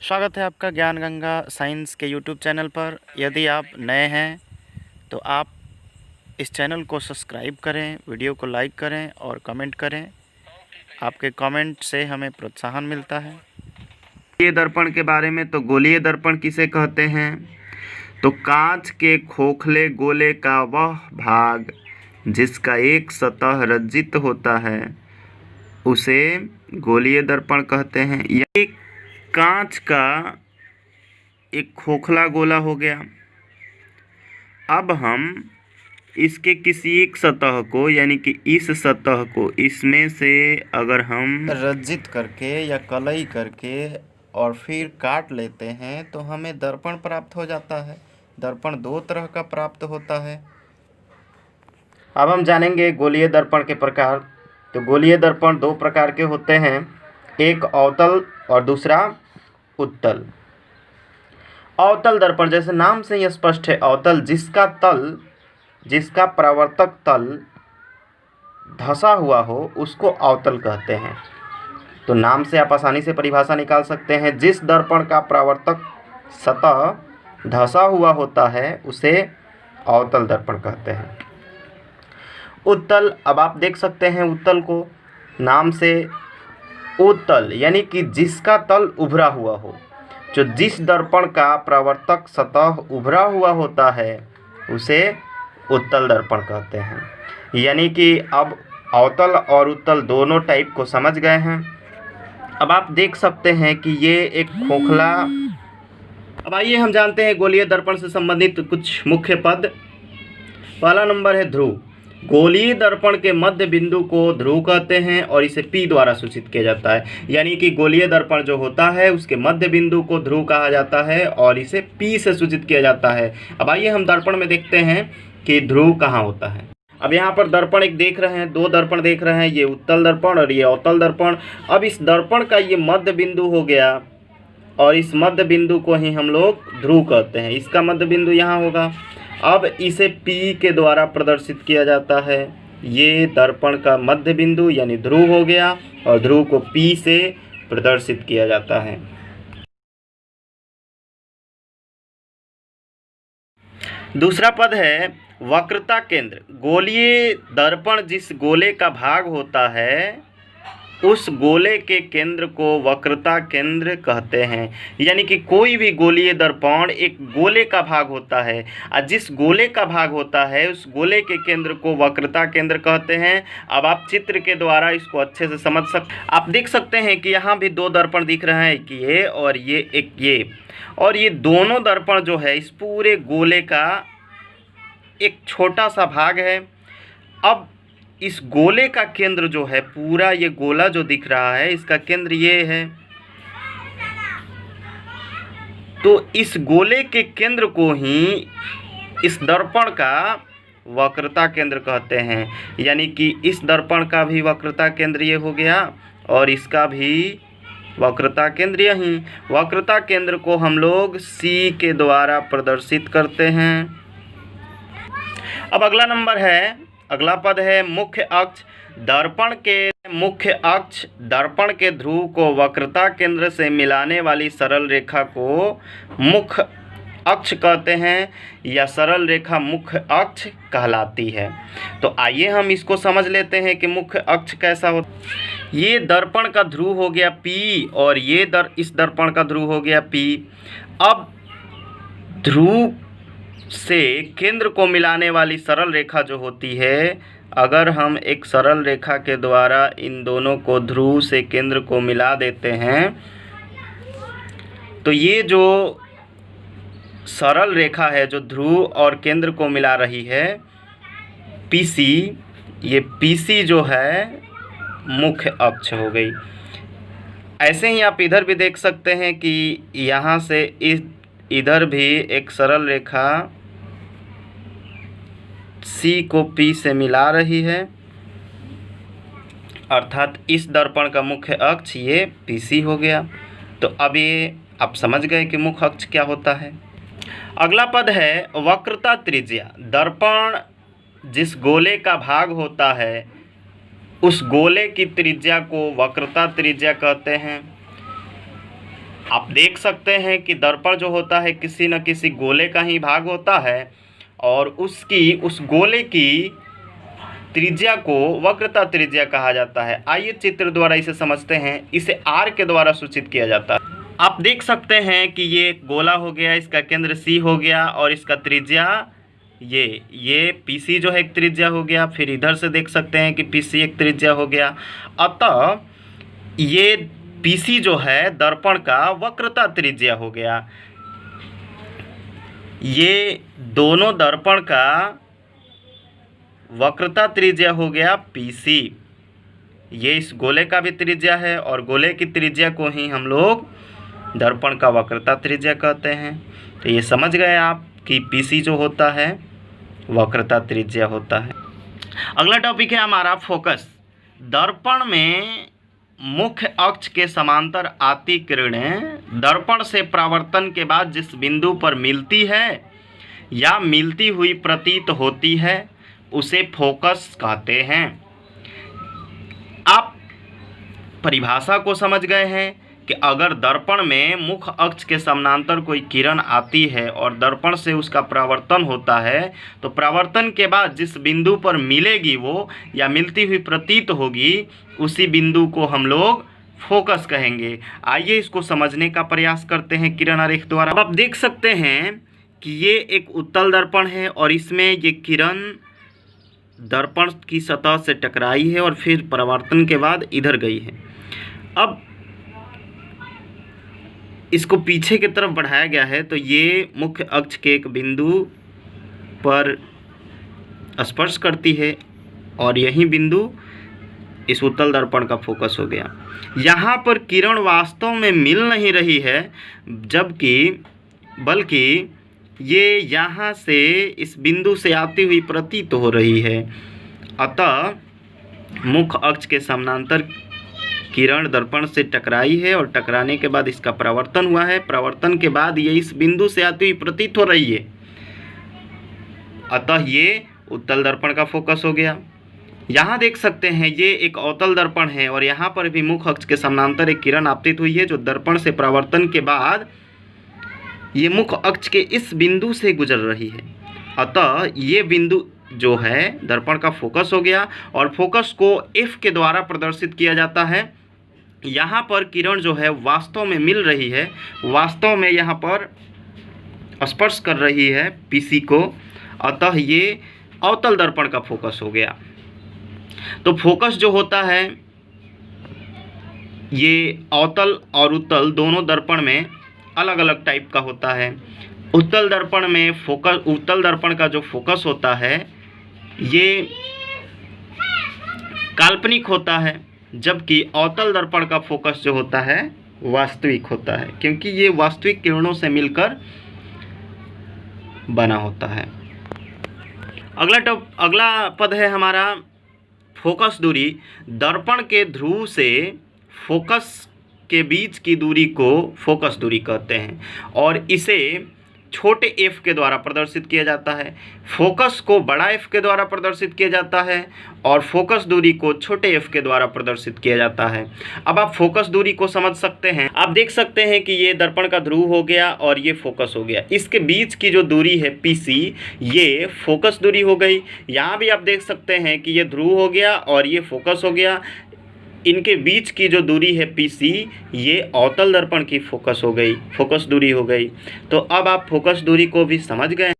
स्वागत है आपका ज्ञान गंगा साइंस के यूट्यूब चैनल पर। यदि आप नए हैं तो आप इस चैनल को सब्सक्राइब करें, वीडियो को लाइक करें और कमेंट करें। आपके कमेंट से हमें प्रोत्साहन मिलता है। गोलीय दर्पण के बारे में, तो गोलीय दर्पण किसे कहते हैं? तो कांच के खोखले गोले का वह भाग जिसका एक सतह रज्जित होता है उसे गोलीय दर्पण कहते हैं। यह कांच का एक खोखला गोला हो गया। अब हम इसके किसी एक सतह को, यानी कि इस सतह को इसमें से अगर हम रज्जित करके या कलई करके और फिर काट लेते हैं तो हमें दर्पण प्राप्त हो जाता है। दर्पण दो तरह का प्राप्त होता है। अब हम जानेंगे गोलीय दर्पण के प्रकार। तो गोलीय दर्पण दो प्रकार के होते हैं, एक अवतल और दूसरा उत्तल। अवतल दर्पण जैसे नाम से ही स्पष्ट है, अवतल जिसका परावर्तक तल धंसा हुआ हो उसको अवतल कहते हैं। तो नाम से आप आसानी से परिभाषा निकाल सकते हैं। जिस दर्पण का परावर्तक सतह धंसा हुआ होता है उसे अवतल दर्पण कहते हैं। उत्तल, अब आप देख सकते हैं उत्तल को, नाम से उत्तल यानी कि जिसका तल उभरा हुआ हो। जो जिस दर्पण का परावर्तक सतह उभरा हुआ होता है उसे उत्तल दर्पण कहते हैं। यानी कि अब अवतल और उत्तल दोनों टाइप को समझ गए हैं। अब आप देख सकते हैं कि ये एक खोखला। अब आइए हम जानते हैं गोलीय दर्पण से संबंधित कुछ मुख्य पद। पहला नंबर है ध्रुव। गोलीय दर्पण के मध्य बिंदु को ध्रुव कहते हैं और इसे P द्वारा सूचित किया जाता है। यानी कि गोलीय दर्पण जो होता है उसके मध्य बिंदु को ध्रुव कहा जाता है और इसे P से सूचित किया जाता है। अब आइए हम दर्पण में देखते हैं कि ध्रुव कहाँ होता है। अब यहाँ पर दर्पण एक देख रहे हैं, दो दर्पण देख रहे हैं, ये उत्तल दर्पण और ये अवतल दर्पण। अब इस दर्पण का ये मध्य बिंदु हो गया और इस मध्य बिंदु को ही हम लोग ध्रुव कहते हैं। इसका मध्य बिंदु यहाँ होगा। अब इसे P के द्वारा प्रदर्शित किया जाता है। ये दर्पण का मध्य बिंदु यानी ध्रुव हो गया और ध्रुव को P से प्रदर्शित किया जाता है। दूसरा पद है वक्रता केंद्र। गोलीय दर्पण जिस गोले का भाग होता है उस गोले के केंद्र को वक्रता केंद्र कहते हैं। यानी कि कोई भी गोलीय दर्पण एक गोले का भाग होता है और जिस गोले का भाग होता है उस गोले के केंद्र को वक्रता केंद्र कहते हैं। अब आप चित्र के द्वारा इसको अच्छे से समझ सकते। आप देख सकते हैं कि यहाँ भी दो दर्पण दिख रहे हैं, एक ये और ये, एक ये। और ये दोनों दर्पण जो है इस पूरे गोले का एक छोटा सा भाग है। अब इस गोले का केंद्र जो है, पूरा ये गोला जो दिख रहा है इसका केंद्र ये है। तो इस गोले के केंद्र को ही इस दर्पण का वक्रता केंद्र कहते हैं। यानी कि इस दर्पण का भी वक्रता केंद्र ये हो गया और इसका भी वक्रता केंद्र यही। वक्रता केंद्र को हम लोग C के द्वारा प्रदर्शित करते हैं। अब अगला पद है मुख्य अक्ष। दर्पण के मुख्य अक्ष दर्पण के ध्रुव को वक्रता केंद्र से मिलाने वाली सरल रेखा को मुख्य अक्ष कहते हैं या सरल रेखा मुख्य अक्ष कहलाती है। तो आइए हम इसको समझ लेते हैं कि मुख्य अक्ष कैसा होता। ये दर्पण का ध्रुव हो गया P और ये इस दर्पण का ध्रुव हो गया P। अब ध्रुव से केंद्र को मिलाने वाली सरल रेखा जो होती है, अगर हम एक सरल रेखा के द्वारा इन दोनों को ध्रुव से केंद्र को मिला देते हैं तो ये जो सरल रेखा है जो ध्रुव और केंद्र को मिला रही है PC, ये PC जो है मुख्य अक्ष हो गई। ऐसे ही आप इधर भी देख सकते हैं कि यहाँ से इधर भी एक सरल रेखा C को P से मिला रही है, अर्थात इस दर्पण का मुख्य अक्ष ये PC हो गया। तो अब ये आप समझ गए कि मुख्य अक्ष क्या होता है। अगला पद है वक्रता त्रिज्या। दर्पण जिस गोले का भाग होता है उस गोले की त्रिज्या को वक्रता त्रिज्या कहते हैं। आप देख सकते हैं कि दर्पण जो होता है किसी न किसी गोले का ही भाग होता है और उस गोले की त्रिज्या को वक्रता त्रिज्या कहा जाता है। आइए चित्र द्वारा इसे समझते हैं। इसे आर के द्वारा सूचित किया जाता है। आप देख सकते हैं कि ये गोला हो गया, इसका केंद्र सी हो गया और इसका त्रिज्या ये पीसी जो है एक त्रिज्या हो गया। फिर इधर से देख सकते हैं कि पीसी एक त्रिज्या हो गया। अतः ये पीसी जो है दर्पण का वक्रता त्रिज्या हो गया। ये दोनों दर्पण का वक्रता त्रिज्या हो गया पीसी। ये इस गोले का भी त्रिज्या है और गोले की त्रिज्या को ही हम लोग दर्पण का वक्रता त्रिज्या कहते हैं। तो ये समझ गए आप कि पीसी जो होता है वक्रता त्रिज्या होता है। अगला टॉपिक है हमारा फोकस। दर्पण में मुख्य अक्ष के समांतर आती किरणें दर्पण से परावर्तन के बाद जिस बिंदु पर मिलती है या मिलती हुई प्रतीत होती है उसे फोकस कहते हैं। आप परिभाषा को समझ गए हैं कि अगर दर्पण में मुख्य अक्ष के समानांतर कोई किरण आती है और दर्पण से उसका परावर्तन होता है तो परावर्तन के बाद जिस बिंदु पर मिलेगी वो या मिलती हुई प्रतीत होगी उसी बिंदु को हम लोग फोकस कहेंगे। आइए इसको समझने का प्रयास करते हैं किरण आरेख द्वारा। अब आप देख सकते हैं कि ये एक उत्तल दर्पण है और इसमें ये किरण दर्पण की सतह से टकराई है और फिर परावर्तन के बाद इधर गई है। अब इसको पीछे की तरफ बढ़ाया गया है तो ये मुख्य अक्ष के एक बिंदु पर स्पर्श करती है और यही बिंदु इस उत्तल दर्पण का फोकस हो गया। यहाँ पर किरण वास्तव में मिल नहीं रही है बल्कि ये यहाँ से इस बिंदु से आती हुई प्रतीत हो रही है। अतः मुख्य अक्ष के समानांतर किरण दर्पण से टकराई है और टकराने के बाद इसका परावर्तन हुआ है। परावर्तन के बाद ये इस बिंदु से आती हुई प्रतीत हो रही है। अतः ये उत्तल दर्पण का फोकस हो गया। यहाँ देख सकते हैं ये एक अवतल दर्पण है और यहाँ पर भी मुख्य अक्ष के समानांतर एक किरण आपतित हुई है जो दर्पण से परावर्तन के बाद ये मुख्य अक्ष के इस बिंदु से गुजर रही है। अतः ये बिंदु जो है दर्पण का फोकस हो गया और फोकस को F के द्वारा प्रदर्शित किया जाता है। यहाँ पर किरण जो है वास्तव में मिल रही है, वास्तव में यहाँ पर स्पर्श कर रही है पीसी को। अतः ये अवतल दर्पण का फोकस हो गया। तो फोकस जो होता है ये अवतल और उत्तल दोनों दर्पण में अलग अलग टाइप का होता है। उत्तल दर्पण का जो फोकस होता है ये काल्पनिक होता है, जबकि अवतल दर्पण का फोकस जो होता है वास्तविक होता है, क्योंकि ये वास्तविक किरणों से मिलकर बना होता है। अगला पद है हमारा फोकस दूरी। दर्पण के ध्रुव से फोकस के बीच की दूरी को फोकस दूरी कहते हैं और इसे छोटे f के द्वारा प्रदर्शित किया जाता है। फोकस को बड़ा F के द्वारा प्रदर्शित किया जाता है और फोकस दूरी को छोटे f के द्वारा प्रदर्शित किया जाता है। अब आप फोकस दूरी को समझ सकते हैं। आप देख सकते हैं कि ये दर्पण का ध्रुव हो गया और ये फोकस हो गया। इसके बीच की जो दूरी है PC ये फोकस दूरी हो गई। यहाँ भी आप देख सकते हैं कि ये ध्रुव हो गया और ये फोकस हो गया। इनके बीच की जो दूरी है PC ये अवतल दर्पण की फोकस दूरी हो गई। तो अब आप फोकस दूरी को भी समझ गए।